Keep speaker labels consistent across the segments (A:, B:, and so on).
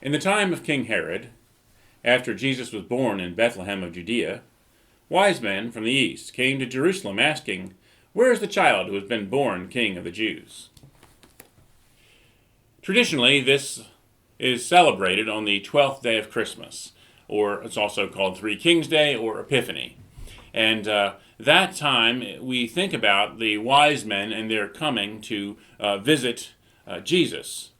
A: In the time of King Herod, after Jesus was born in Bethlehem of Judea, wise men from the east came to Jerusalem asking, "Where is the child who has been born King of the Jews?" Traditionally, this is celebrated on the 12th day of Christmas, or it's also called Three Kings Day or Epiphany. And that time we think about the wise men and their coming to visit Jesus.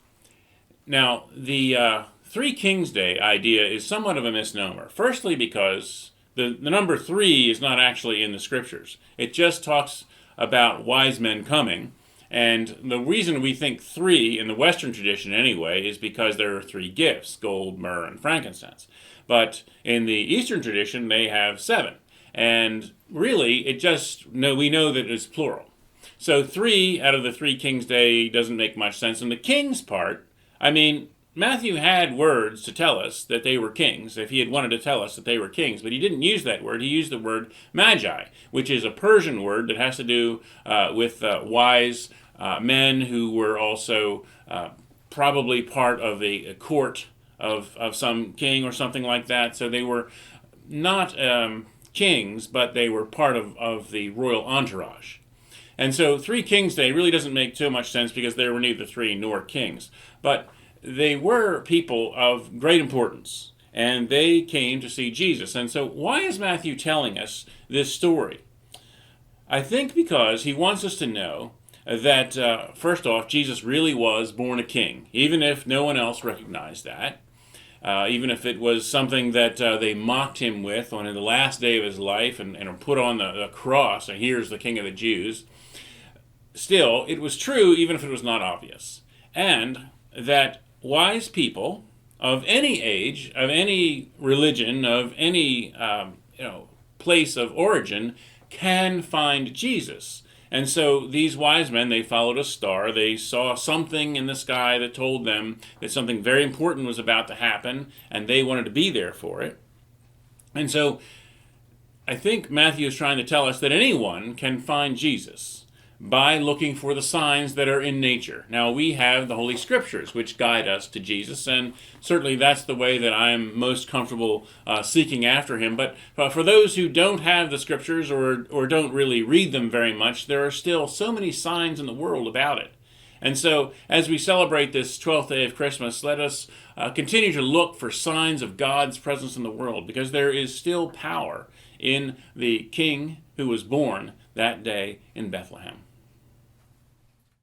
A: Now, the Three Kings Day idea is somewhat of a misnomer. Firstly, because the number three is not actually in the scriptures. It just talks about wise men coming. And the reason we think three, in the Western tradition anyway, is because there are three gifts: gold, myrrh, and frankincense. But in the Eastern tradition, they have seven. And really, we know that it's plural. So three out of the Three Kings Day doesn't make much sense. And the kings part, Matthew had words to tell us that they were kings, if he had wanted to tell us that they were kings, but he didn't use that word. He used the word magi, which is a Persian word that has to do with wise men who were also probably part of the court of some king or something like that. So they were not kings, but they were part of the royal entourage. And so Three Kings Day really doesn't make too much sense because there were neither three nor kings. But they were people of great importance, and they came to see Jesus. And so why is Matthew telling us this story? I think because he wants us to know that, first off, Jesus really was born a king, even if no one else recognized that. Even if it was something that they mocked him with on the last day of his life and put on the cross, and here's the King of the Jews. Still, it was true even if it was not obvious. And that wise people of any age, of any religion, of any place of origin can find Jesus. And so these wise men, they followed a star. They saw something in the sky that told them that something very important was about to happen, and they wanted to be there for it. And so I think Matthew is trying to tell us that anyone can find Jesus by looking for the signs that are in nature. Now, we have the Holy Scriptures, which guide us to Jesus, and certainly that's the way that I'm most comfortable seeking after him. But for those who don't have the Scriptures or don't really read them very much, there are still so many signs in the world about it. And so, as we celebrate this 12th day of Christmas, let us continue to look for signs of God's presence in the world, because there is still power in the King who was born that day in Bethlehem.